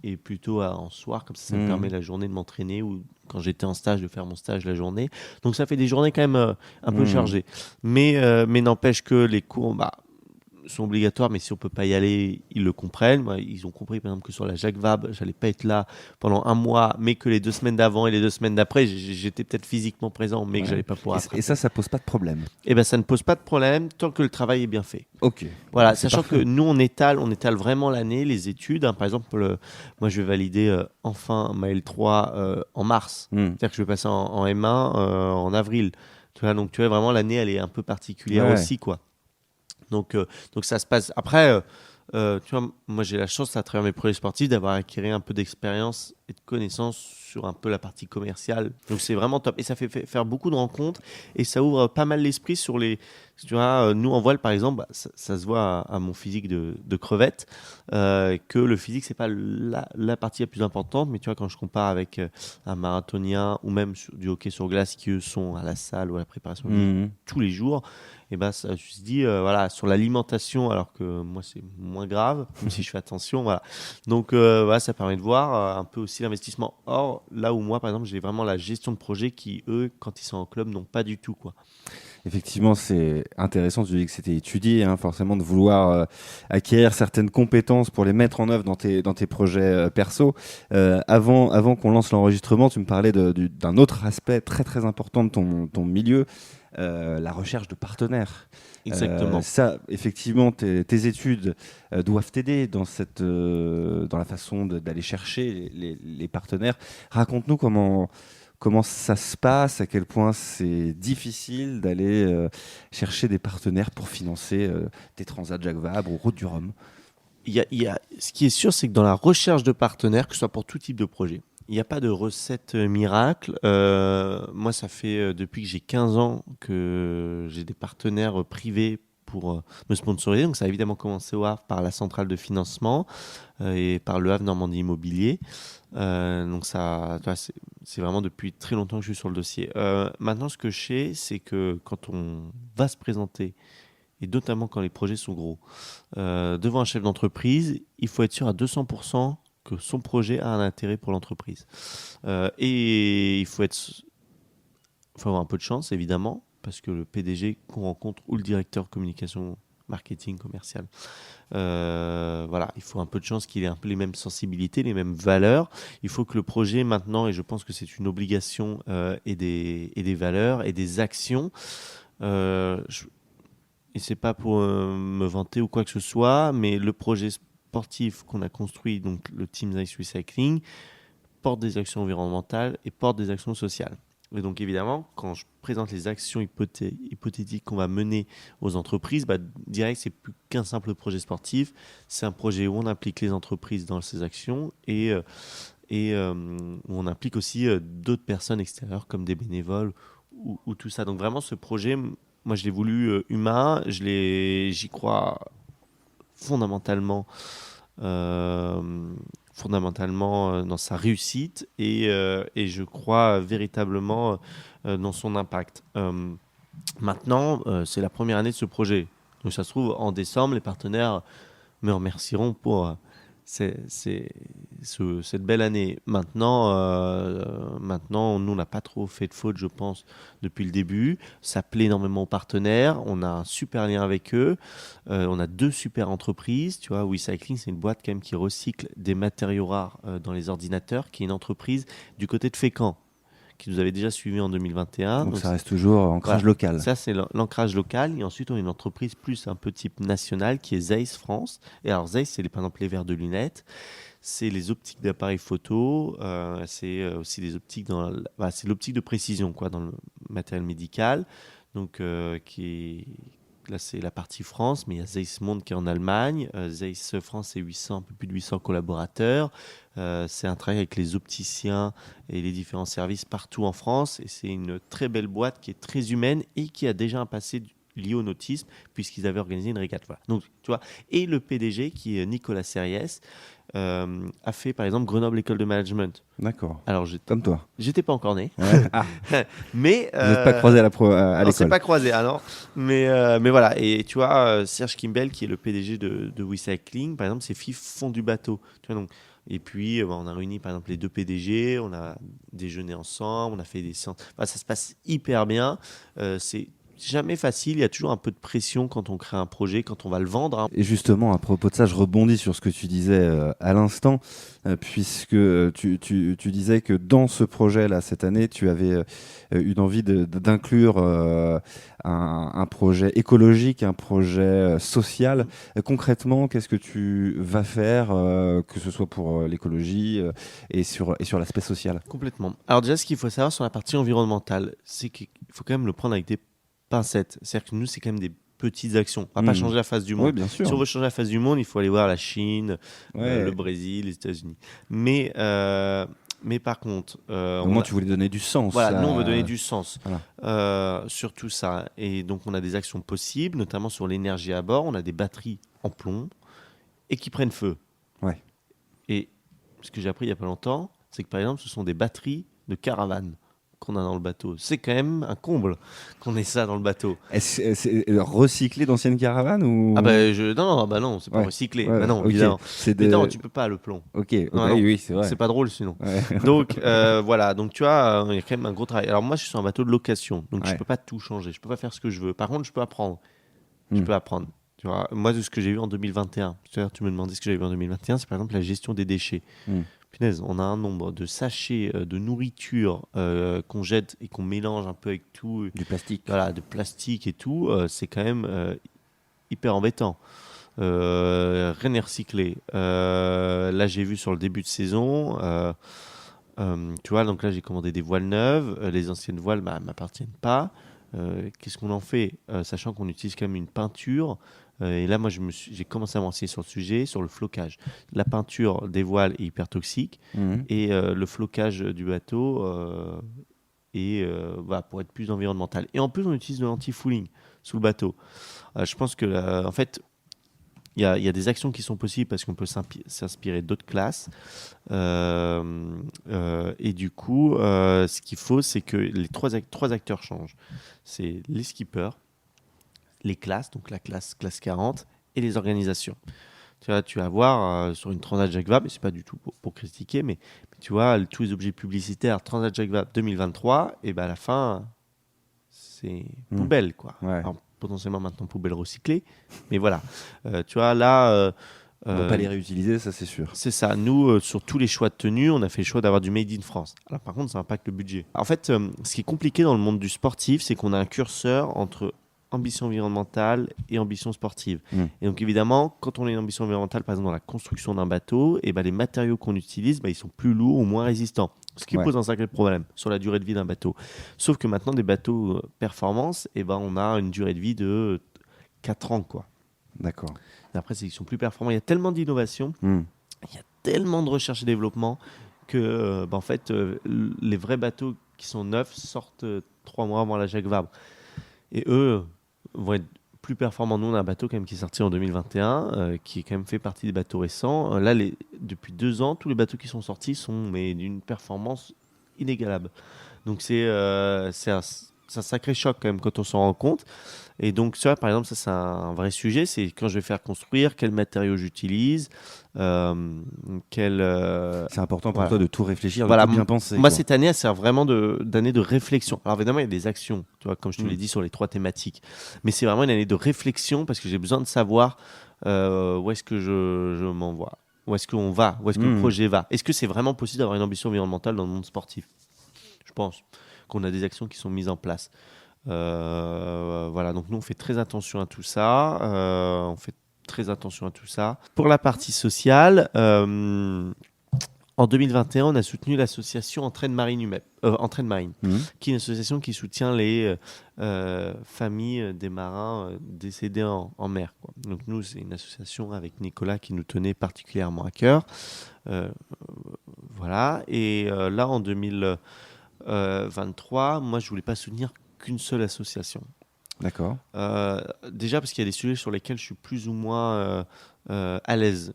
et plutôt en soir, comme ça me permet la journée de m'entraîner, ou quand j'étais en stage, de faire mon stage la journée. Donc ça fait des journées quand même un peu chargées. Mais n'empêche que les cours sont obligatoires, mais si on ne peut pas y aller, ils le comprennent. Moi, ils ont compris, par exemple, que sur la Jacques Vabre, je n'allais pas être là pendant un mois, mais que les 2 semaines d'avant et les 2 semaines d'après, j'étais peut-être physiquement présent, mais que je n'allais pas pouvoir attraper. Et ça pose pas de problème? Eh bien, ça ne pose pas de problème tant que le travail est bien fait. Ok. Voilà, sachant que nous, on étale vraiment l'année, les études. Par exemple, moi, je vais valider enfin ma L3 en mars. C'est-à-dire que je vais passer en M1 en avril. Donc, tu vois, vraiment, l'année, elle est un peu particulière aussi, quoi. Donc ça se passe. Après, tu vois, moi j'ai la chance à travers mes projets sportifs d'avoir acquis un peu d'expérience et de connaissances sur un peu la partie commerciale. Donc c'est vraiment top. Et ça fait faire beaucoup de rencontres et ça ouvre pas mal l'esprit sur les... Tu vois, nous en voile par exemple, ça se voit à mon physique de crevette, que le physique c'est pas la partie la plus importante, mais tu vois, quand je compare avec un marathonien ou même du hockey sur glace qui eux sont à la salle ou à la préparation tous les jours, et je me suis dit, sur l'alimentation, alors que moi c'est moins grave, même si je fais attention, voilà. Donc ça permet de voir un peu aussi l'investissement. Or, là où moi par exemple j'ai vraiment la gestion de projet qui eux, quand ils sont en club, n'ont pas du tout, quoi. Effectivement, c'est intéressant, tu dis que c'était étudié, hein, forcément, de vouloir acquérir certaines compétences pour les mettre en œuvre dans tes projets perso. Avant qu'on lance l'enregistrement, tu me parlais d'un autre aspect très très important de ton milieu, la recherche de partenaires. Exactement. Ça, effectivement, tes études doivent t'aider dans la façon d'aller chercher les partenaires. Raconte-nous comment ça se passe, à quel point c'est difficile d'aller chercher des partenaires pour financer tes transats Jacques Vabre ou Route du Rhum. Ce qui est sûr, c'est que dans la recherche de partenaires, que ce soit pour tout type de projet, il n'y a pas de recette miracle. Moi, ça fait depuis que j'ai 15 ans que j'ai des partenaires privés pour me sponsoriser. Donc, ça a évidemment commencé au Havre par la centrale de financement et par le Havre Normandie Immobilier. Donc, ça, c'est vraiment depuis très longtemps que je suis sur le dossier. Maintenant, ce que je sais, c'est que quand on va se présenter, et notamment quand les projets sont gros, devant un chef d'entreprise, il faut être sûr à 200% que son projet a un intérêt pour l'entreprise. Et il faut avoir un peu de chance, évidemment, parce que le PDG qu'on rencontre ou le directeur communication, marketing, commercial, voilà, il faut un peu de chance qu'il ait un peu les mêmes sensibilités, les mêmes valeurs. Il faut que le projet maintenant, et je pense que c'est une obligation, ait des valeurs et des actions. Et c'est pas pour me vanter ou quoi que ce soit, mais le projet sportif qu'on a construit, donc le Team Zeiss Recycling, porte des actions environnementales et porte des actions sociales. Et donc évidemment, quand je présente les actions hypothétiques qu'on va mener aux entreprises, direct, c'est plus qu'un simple projet sportif. C'est un projet où on implique les entreprises dans ces actions et où on implique aussi d'autres personnes extérieures comme des bénévoles ou tout ça. Donc vraiment, ce projet, moi, je l'ai voulu humain. J'y crois fondamentalement dans sa réussite et je crois véritablement dans son impact. Maintenant, c'est la première année de ce projet. Donc ça se trouve, en décembre, les partenaires me remercieront pour cette belle année. Maintenant, nous, on n'a pas trop fait de faute, je pense, depuis le début. Ça plaît énormément aux partenaires. On a un super lien avec eux. On a 2 super entreprises. Tu vois, WeCycling, c'est une boîte quand même qui recycle des matériaux rares dans les ordinateurs, qui est une entreprise du côté de Fécamp, qui nous avait déjà suivis en 2021. Donc ça reste toujours ancrage local. Ça, c'est l'ancrage local. Et ensuite, on a une entreprise plus un peu type national qui est Zeiss France. Et alors, Zeiss, c'est par exemple les verres de lunettes. C'est les optiques d'appareils photo. C'est aussi des optiques c'est l'optique de précision dans le matériel médical. Donc, là, c'est la partie France, mais il y a Zeiss Monde qui est en Allemagne. Zeiss France, c'est un peu plus de 800 collaborateurs. C'est un travail avec les opticiens et les différents services partout en France. Et c'est une très belle boîte qui est très humaine et qui a déjà un passé lié au nautisme, puisqu'ils avaient organisé une régate. Voilà. Donc, tu vois. Et le PDG, qui est Nicolas Serriès, a fait par exemple Grenoble École de Management. D'accord. Alors, comme toi. J'étais pas encore né. Ouais. Ah. Mais vous n'êtes pas croisés à l'école. On s'est pas croisés, alors. Mais voilà. Et tu vois, Serge Kimbel, qui est le PDG de WeCycling, par exemple, ses filles font du bateau. Tu vois, donc. Et puis, on a réuni par exemple les 2 PDG, on a déjeuné ensemble, on a fait des séances. Enfin, ça se passe hyper bien. C'est jamais facile, il y a toujours un peu de pression quand on crée un projet, quand on va le vendre. Et justement, à propos de ça, je rebondis sur ce que tu disais à l'instant, puisque tu disais que dans ce projet-là, cette année, tu avais une envie d'inclure un projet écologique, un projet social. Concrètement, qu'est-ce que tu vas faire, que ce soit pour l'écologie et sur l'aspect social? Complètement. Alors déjà, ce qu'il faut savoir sur la partie environnementale, c'est qu'il faut quand même le prendre avec des pincettes. C'est-à-dire que nous, c'est quand même des petites actions. On ne va pas changer la face du monde. Oui, bien sûr. Si on veut changer la face du monde, il faut aller voir la Chine, le Brésil, les États-Unis. Mais par contre... au moins, tu voulais donner du sens. Voilà, nous, on veut donner du sens voilà. sur tout ça. Et donc, on a des actions possibles, notamment sur l'énergie à bord. On a des batteries en plomb et qui prennent feu. Ouais. Et ce que j'ai appris il n'y a pas longtemps, c'est que, par exemple, ce sont des batteries de caravane. qu'on a dans le bateau. C'est quand même un comble qu'on ait ça dans le bateau. Est-ce que c'est recyclé d'anciennes caravanes ou... Non, c'est pas recyclé. Ouais, Bah non, okay. évidemment. C'est Mais non, tu peux pas le plomb. Ok, Non, oui, c'est vrai. C'est pas drôle sinon. Ouais. Donc voilà, donc tu vois, il y a quand même un gros travail. Alors moi, je suis sur un bateau de location, donc je peux pas tout changer, je peux pas faire ce que je veux. Par contre, je peux apprendre. Je peux apprendre. Tu vois, moi, de ce que j'ai vu en 2021, tu me demandais ce que j'avais vu en 2021, c'est par exemple la gestion des déchets. Punaise, on a un nombre de sachets de nourriture qu'on jette et qu'on mélange un peu avec tout. Du plastique. Voilà, de plastique et tout, c'est quand même hyper embêtant. Rien n'est recyclé. Là, j'ai vu sur le début de saison, tu vois, donc là, j'ai commandé des voiles neuves. Les anciennes voiles ne m'appartiennent pas. Qu'est-ce qu'on en fait, sachant qu'on utilise quand même une peinture. Et là, moi, j'ai commencé à m'enseigner sur le sujet, sur le flocage. La peinture des voiles est hyper toxique et le flocage du bateau pour être plus environnemental. Et en plus, on utilise de l'anti-fouling sous le bateau. Je pense que, en fait, il y a des actions qui sont possibles parce qu'on peut s'inspirer d'autres classes. Et du coup, ce qu'il faut, c'est que les trois acteurs changent. C'est les skippers, les classes, donc la classe 40, et les organisations. Tu vas voir sur une Transat Jacques Vabre, et c'est pas du tout pour critiquer, mais tu vois, tous les objets publicitaires Transat Jacques Vabre 2023, et ben à la fin, c'est poubelle, quoi. Ouais. Alors, potentiellement maintenant poubelle recyclée, mais voilà. Tu vois, là... on ne va pas les réutiliser, ça c'est sûr. C'est ça. Nous, sur tous les choix de tenue, on a fait le choix d'avoir du Made in France. Alors par contre, ça impacte le budget. En fait, ce qui est compliqué dans le monde du sportif, c'est qu'on a un curseur entre ambition environnementale et ambition sportive. Et donc évidemment, quand on a une ambition environnementale, par exemple dans la construction d'un bateau, et les matériaux qu'on utilise, ils sont plus lourds ou moins résistants. Ce qui pose un sacré problème sur la durée de vie d'un bateau. Sauf que maintenant, des bateaux performance, on a une durée de vie de 4 ans, quoi. D'accord. Et après, ils sont plus performants. Il y a tellement d'innovation, il y a tellement de recherche et développement que en fait, les vrais bateaux qui sont neufs sortent 3 mois avant la Jacques Vabre. Et eux vont être plus performants. Nous, on a un bateau quand même qui est sorti en 2021, qui est quand même fait partie des bateaux récents. Là, depuis 2 ans, tous les bateaux qui sont sortis sont d'une performance inégalable. Donc c'est un sacré choc quand même quand on s'en rend compte. Et donc ça, par exemple, ça c'est un vrai sujet. C'est quand je vais faire construire, quels matériaux j'utilise, C'est important pour toi de tout réfléchir, de tout bien penser. Moi, cette année, elle sert vraiment d'année de réflexion. Alors évidemment, il y a des actions, tu vois, comme je te l'ai dit sur les 3 thématiques. Mais c'est vraiment une année de réflexion parce que j'ai besoin de savoir où est-ce que je m'envoie, où est-ce qu'on va, où est-ce que le projet va. Est-ce que c'est vraiment possible d'avoir une ambition environnementale dans le monde sportif ? Je pense qu'on a des actions qui sont mises en place. Voilà, donc nous on fait très attention à tout ça. Pour la partie sociale, en 2021, on a soutenu l'association Entraide Marine, qui est une association qui soutient les familles des marins décédés en mer, quoi. Donc nous, c'est une association avec Nicolas qui nous tenait particulièrement à cœur. Voilà, et là en 2023, moi je voulais pas soutenir qu'une seule association. D'accord. Déjà parce qu'il y a des sujets sur lesquels je suis plus ou moins à l'aise.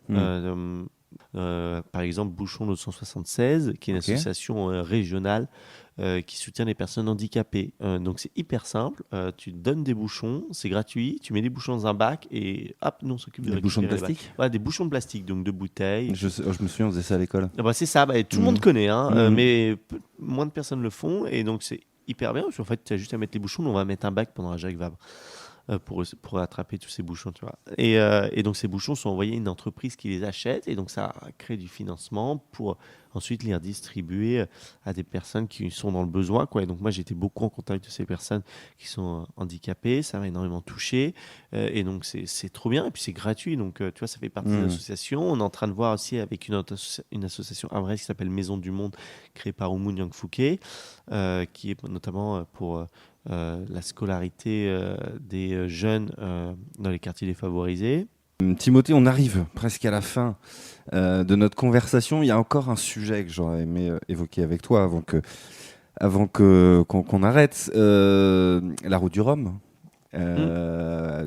Par exemple, Bouchon 976, qui est une association régionale qui soutient les personnes handicapées. Donc c'est hyper simple. Tu donnes des bouchons, c'est gratuit. Tu mets des bouchons dans un bac et hop, nous on s'occupe de des bouchons de plastique. Ouais, des bouchons de plastique, donc de bouteilles. Je me souviens, on faisait ça à l'école. C'est ça. Tout le monde connaît, mais moins de personnes le font, et donc c'est hyper bien, parce qu'en fait, tu as juste à mettre les bouchons, on va mettre un bac pendant la Jacques Vabre pour attraper tous ces bouchons, tu vois. Et donc, ces bouchons sont envoyés à une entreprise qui les achète, et donc ça crée du financement pour ensuite les redistribuer à des personnes qui sont dans le besoin, quoi. Et donc, moi, j'étais beaucoup en contact de ces personnes qui sont handicapées, ça m'a énormément touché, et donc, c'est trop bien, et puis c'est gratuit, donc, tu vois, ça fait partie de l'association. On est en train de voir aussi avec une association à Brest qui s'appelle Maison du Monde, créée par Oumoun Yang-Fouquet, qui est notamment pour la scolarité des jeunes dans les quartiers défavorisés. Timothée, on arrive presque à la fin de notre conversation. Il y a encore un sujet que j'aurais aimé évoquer avec toi avant qu'on arrête. La route du Rhum.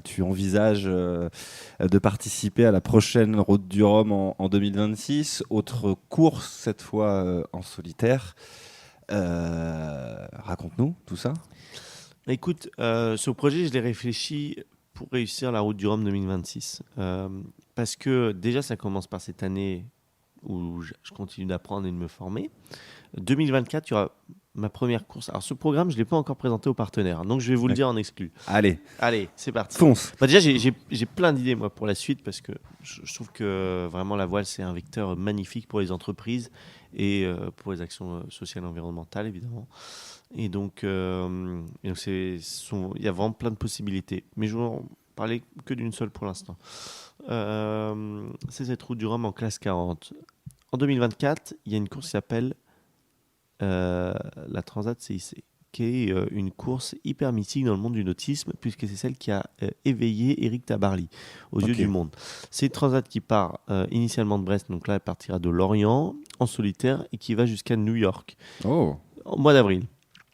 Tu envisages de participer à la prochaine route du Rhum en 2026. Autre course, cette fois en solitaire. Raconte-nous tout ça. Écoute, ce projet, je l'ai réfléchi pour réussir la route du Rhum 2026. Parce que déjà, ça commence par cette année où je continue d'apprendre et de me former. 2024, il y aura ma première course. Alors, ce programme, je ne l'ai pas encore présenté aux partenaires. Donc, je vais vous le dire en exclu. Allez, c'est parti. fonce. Déjà, j'ai plein d'idées, moi, pour la suite, parce que je trouve que vraiment la voile, c'est un vecteur magnifique pour les entreprises et pour les actions sociales et environnementales, évidemment. Et donc, il y a vraiment plein de possibilités. Mais je vais en parler que d'une seule pour l'instant. C'est cette route du Rhum en classe 40. En 2024, il y a une course qui s'appelle la Transat CIC, qui est une course hyper mythique dans le monde du nautisme, puisque c'est celle qui a éveillé Éric Tabarly aux yeux du monde. C'est une Transat qui part initialement de Brest, donc là elle partira de Lorient en solitaire et qui va jusqu'à New York au mois d'avril.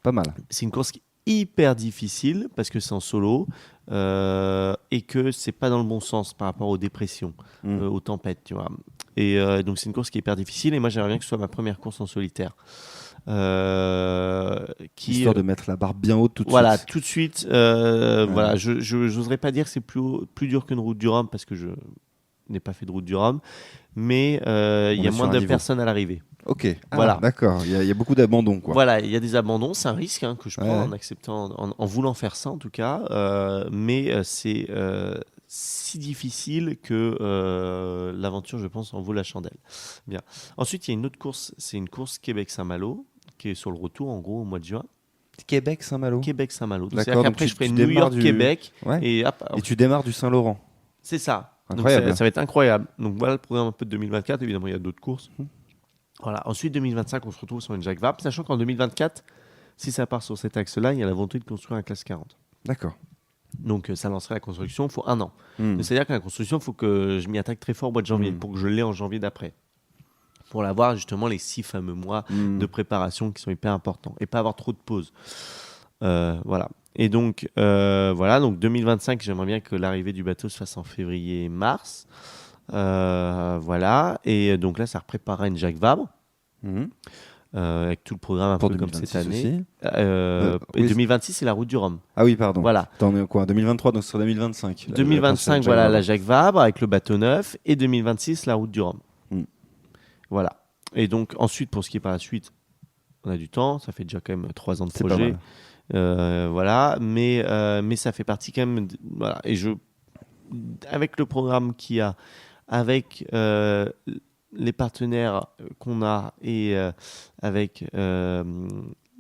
Pas mal. C'est une course qui est hyper difficile parce que c'est en solo et que c'est pas dans le bon sens par rapport aux dépressions, aux tempêtes, tu vois. Et donc c'est une course qui est hyper difficile et moi j'aimerais bien que ce soit ma première course en solitaire. Histoire de mettre la barre bien haute tout de suite. Voilà, tout de suite. Voilà, je n'oserais pas dire que c'est plus dur qu'une route du Rhum parce que je n'ai pas fait de route du Rhum, mais il y a moins de personnes à l'arrivée. Ok, voilà. D'accord, il y a beaucoup d'abandons, quoi. Voilà, il y a des abandons, c'est un risque que je prends en acceptant, en voulant faire ça en tout cas, mais c'est si difficile que l'aventure, je pense, en vaut la chandelle. Bien. Ensuite, il y a une autre course, c'est une course Québec-Saint-Malo, qui est sur le retour, en gros, au mois de juin. Québec-Saint-Malo. Québec-Saint-Malo. Donc, D'accord, c'est-à-dire qu'après, je ferai New York-Québec. Et tu démarres du Saint-Laurent. C'est ça. Incroyable. Donc, ça va être incroyable. Donc, voilà le programme un peu de 2024. Évidemment, il y a d'autres courses. Voilà. Ensuite, 2025, on se retrouve sur une Jacques Vabre, sachant qu'en 2024, si ça part sur cet axe-là, il y a la volonté de construire un classe 40. D'accord. Donc, ça lancerait la construction, il faut 1 an. C'est-à-dire que la construction, il faut que je m'y attaque très fort au mois de janvier, pour que je l'ai en janvier d'après. Pour l'avoir, justement, les 6 fameux mois de préparation qui sont hyper importants. Et pas avoir trop de pauses. Voilà. Et donc, donc 2025, j'aimerais bien que l'arrivée du bateau se fasse en février-mars. Voilà. Et donc là, ça reprépara une Jacques Vabre. Avec tout le programme un peu comme cette année. Et 2026, c'est la route du Rhum. Ah oui, pardon. Voilà. T'en es quoi 2023, donc sur 2025. 2025, voilà, la Jacques Vabre avec le bateau neuf. Et 2026, la route du Rhum. Voilà. Et donc, ensuite, pour ce qui est par la suite, on a du temps. Ça fait déjà quand même 3 ans de projet. Voilà. Mais ça fait partie quand même. Voilà. Et avec le programme qu'il y a, avec les partenaires qu'on a et avec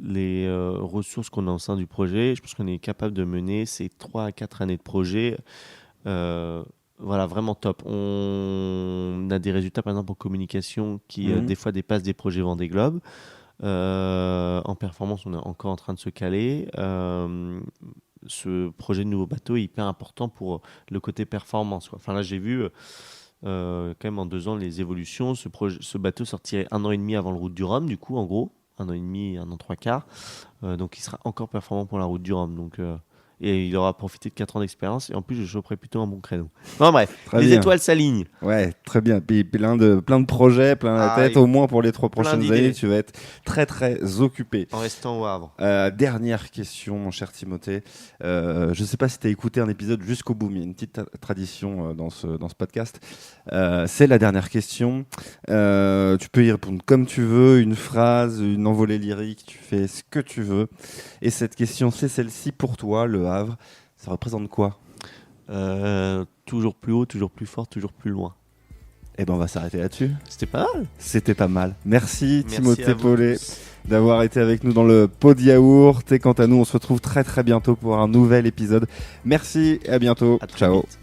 les ressources qu'on a au sein du projet, je pense qu'on est capable de mener ces 3 à 4 années de projet voilà, vraiment top. On a des résultats, par exemple, en communication qui des fois dépassent des projets Vendée Globe. En performance, on est encore en train de se caler. Ce projet de nouveau bateau est hyper important pour le côté performance, quoi. Enfin, là, j'ai vu quand même en 2 ans les évolutions. Ce bateau sortirait 1 an et demi avant le route du Rhum, du coup, en gros. 1 an et demi, 1 an 3 quarts. Donc, il sera encore performant pour la route du Rhum. Donc, et il aura profité de 4 ans d'expérience. Et en plus, je choperai plutôt un bon créneau. Enfin bref, les étoiles s'alignent. Ouais, très bien. Puis plein de projets, plein la tête. Au moins pour les 3 prochaines années, tu vas être très, très occupé. En restant au Havre. Dernière question, mon cher Timothée. Je ne sais pas si tu as écouté un épisode jusqu'au bout, mais il y a une petite tradition dans ce podcast. C'est la dernière question. Tu peux y répondre comme tu veux, une phrase, une envolée lyrique, tu fais ce que tu veux. Et cette question, c'est celle-ci pour toi, le Havre. Ça représente quoi ? Toujours plus haut, toujours plus fort, toujours plus loin. Eh ben on va s'arrêter là-dessus. C'était pas mal. C'était pas mal. Merci Timothée Paulet d'avoir été avec nous dans le Pot de Yaourt. Et quant à nous, on se retrouve très très bientôt pour un nouvel épisode. Merci et à bientôt. Ciao. Vite.